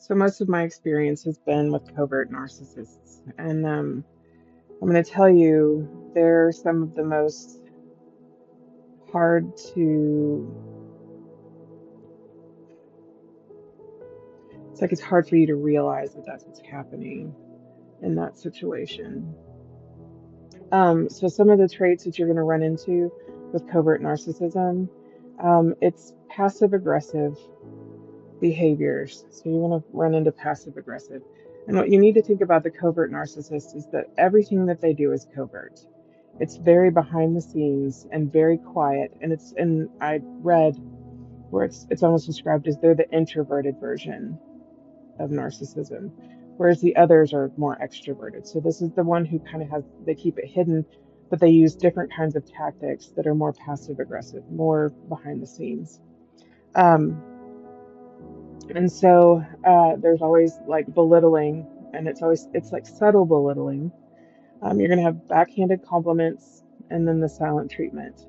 So most of my experience has been with covert narcissists, and I'm going to tell you they're some of the most hard to. It's like it's hard for you to realize that that's what's happening in that situation. So some of the traits that you're going to run into with covert narcissism, it's passive aggressive behaviors. So you want to run into passive aggressive. And what you need to think about the covert narcissist is that everything that they do is covert. It's very behind the scenes and very quiet. And I read where it's almost described as they're the introverted version of narcissism, whereas the others are more extroverted. So this is the one who kind of they keep it hidden, but they use different kinds of tactics that are more passive aggressive, more behind the scenes. Um, And so there's always like belittling, and it's like subtle belittling. You're going to have backhanded compliments and then the silent treatment.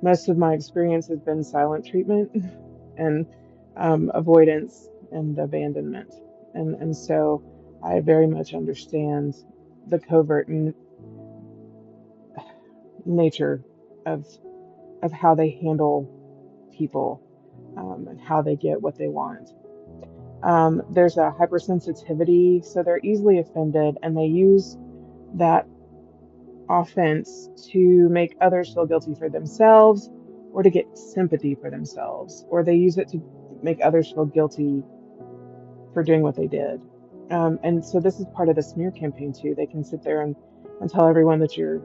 Most of my experience has been silent treatment and avoidance and abandonment. And so I very much understand the covert nature of how they handle people, and how they get what they want. There's a hypersensitivity, so they're easily offended, and they use that offense to make others feel guilty for themselves or to get sympathy for themselves, or they use it to make others feel guilty for doing what they did. And so this is part of the smear campaign too. They can sit there and tell everyone that you're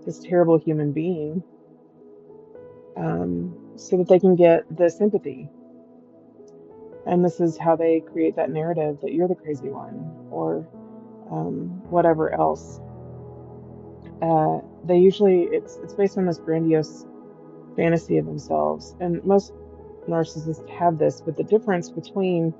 this terrible human being, so that they can get the sympathy. And this is how they create that narrative that you're the crazy one, or whatever else. They usually it's based on this grandiose fantasy of themselves, and most narcissists have this. But the difference between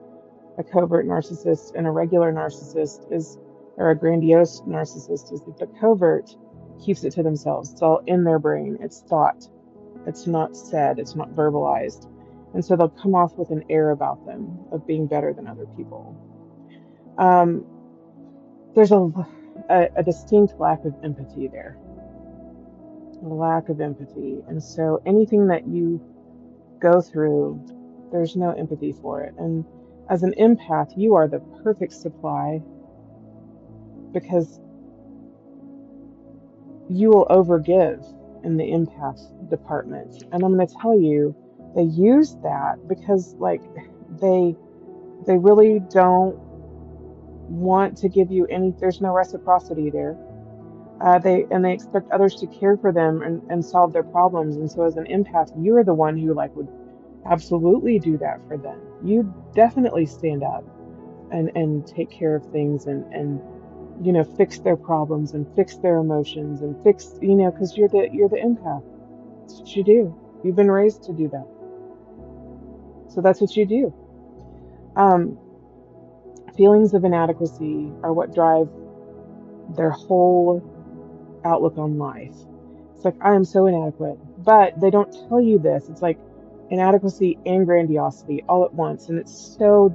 a covert narcissist and a regular narcissist is, or a grandiose narcissist, is that the covert keeps it to themselves. It's all in their brain. It's thought. It's not said. It's not verbalized. And so they'll come off with an air about them of being better than other people. Um, there's a distinct lack of empathy there, a lack of empathy. And so anything that you go through, there's no empathy for it. And as an empath, you are the perfect supply because you will overgive in the empath department. And I'm going to tell you, they use that because like they they really don't want to give you any, there's no reciprocity there. They expect others to care for them and solve their problems. And so as an empath, you're the one who like would absolutely do that for them. You definitely stand up and take care of things and fix their problems and fix their emotions and fix, because you're the empath. That's what you do. You've been raised to do that. So that's what you do. Um, Feelings of inadequacy are what drive their whole outlook on life. It's like, I am so inadequate. But they don't tell you this. It's like inadequacy and grandiosity all at once. And it's so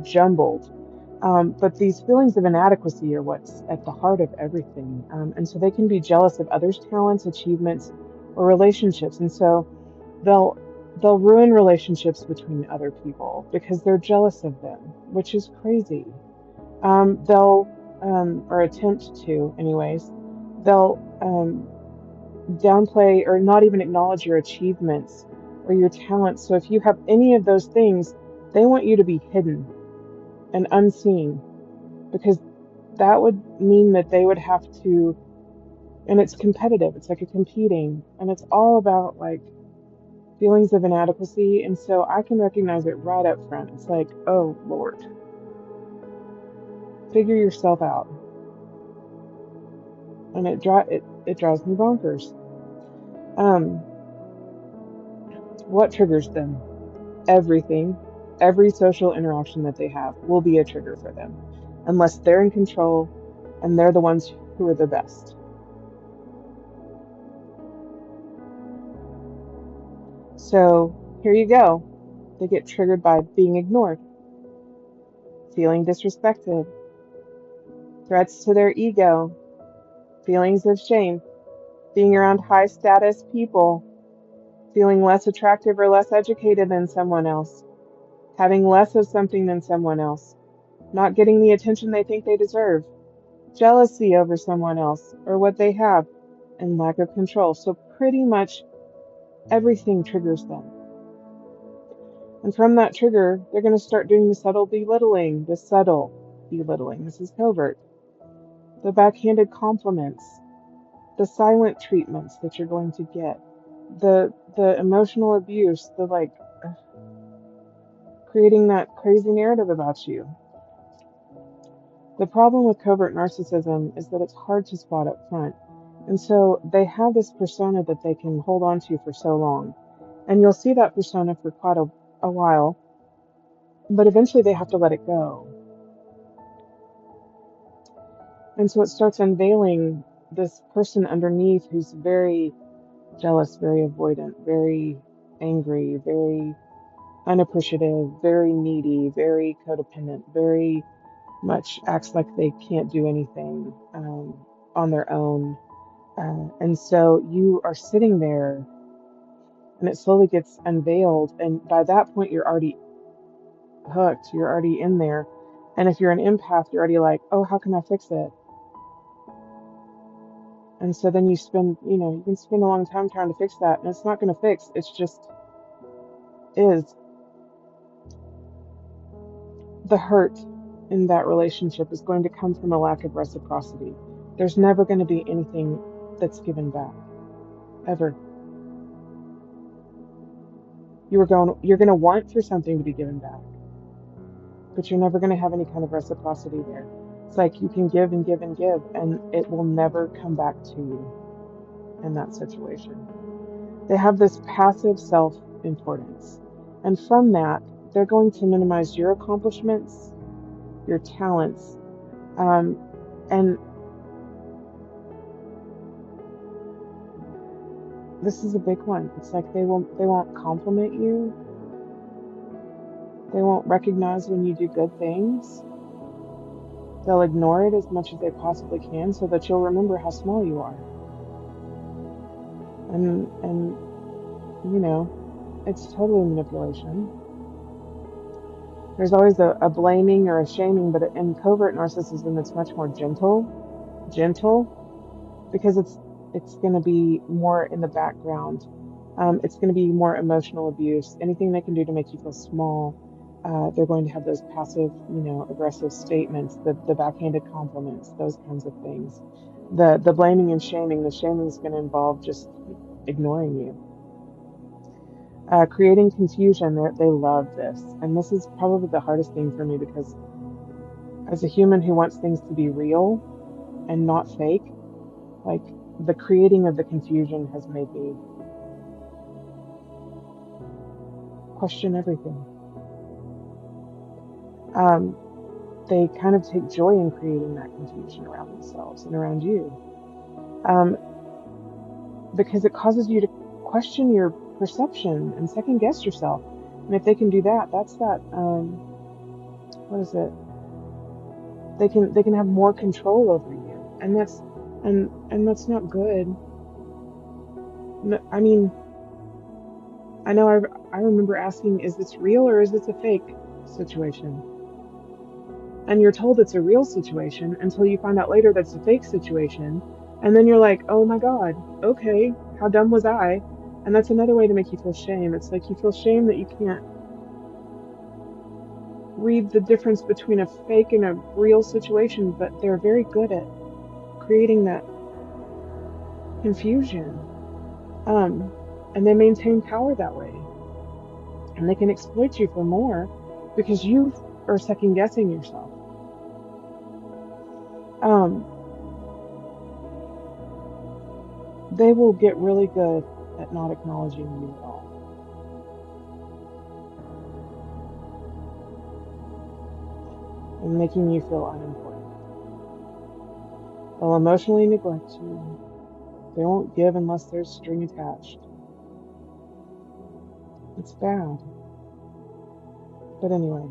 jumbled. But these feelings of inadequacy are what's at the heart of everything. And so they can be jealous of others' talents, achievements, or relationships. And so they'll they'll ruin relationships between other people because they're jealous of them, which is crazy. They'll or attempt to, anyways. They'll downplay or not even acknowledge your achievements or your talents. So if you have any of those things, they want you to be hidden and unseen because that would mean that they would have to, and it's competitive. It's like a competing, and it's all about like feelings of inadequacy. And so I can recognize it right up front. It's like, oh Lord, figure yourself out. And it drives me bonkers. Um, what triggers them? Everything, every social interaction that they have will be a trigger for them, unless they're in control and they're the ones who are the best. So here you go. They get triggered by being ignored. feeling disrespected, threats to their ego, feelings of shame, being around high status people, feeling less attractive or less educated than someone else, having less of something than someone else, not getting the attention they think they deserve, jealousy over someone else or what they have, and lack of control. So pretty much everything triggers them. And from that trigger, they're going to start doing the subtle belittling, this is covert, the backhanded compliments, the silent treatments that you're going to get, the emotional abuse, the creating that crazy narrative about you. The problem with covert narcissism is that it's hard to spot up front. And so they have this persona that they can hold on to for so long. And you'll see that persona for quite a while, but eventually they have to let it go. And so it starts unveiling this person underneath who's very jealous, very avoidant, very angry, very unappreciative, very needy, very codependent, very much acts like they can't do anything on their own. And so you are sitting there and it slowly gets unveiled. And by that point, you're already hooked. You're already in there. And if you're an empath, you're already like, oh, how can I fix it? And so then you can spend a long time trying to fix that. And it's not going to fix. It's just is. The hurt in that relationship is going to come from a lack of reciprocity. There's never going to be anything that's given back, ever. You're going to want for something to be given back, but you're never going to have any kind of reciprocity there. It's like you can give and give and give, and it will never come back to you in that situation. They have this passive self-importance. And from that, they're going to minimize your accomplishments, your talents, and this is a big one. It's like they won't compliment you. They won't recognize when you do good things. They'll ignore it as much as they possibly can so that you'll remember how small you are. And it's totally manipulation. There's always a blaming or a shaming, but in covert narcissism, it's much more gentle, because it's going to be more in the background. It's going to be more emotional abuse. Anything they can do to make you feel small, they're going to have those passive, aggressive statements, the backhanded compliments, those kinds of things. The blaming and shaming. The shaming is going to involve just ignoring you. Creating confusion. They love this, and this is probably the hardest thing for me, because as a human who wants things to be real and not fake, like the creating of the confusion has made me question everything. They kind of take joy in creating that confusion around themselves and around you, because it causes you to question your perception and second guess yourself. And if they can do that, that's that. What is it? They can have more control over you, and that's not good. I mean, I know I remember asking, is this real or is this a fake situation? And you're told it's a real situation until you find out later that's a fake situation. And then you're like, oh my God, okay, how dumb was I? And that's another way to make you feel shame. It's like you feel shame that you can't read the difference between a fake and a real situation, but they're very good at creating that confusion. And they maintain power that way. And they can exploit you for more because you are second guessing yourself. They will get really good at not acknowledging you at all. And making you feel unimportant. They'll emotionally neglect you. They won't give unless there's string attached. It's bad. But anyway,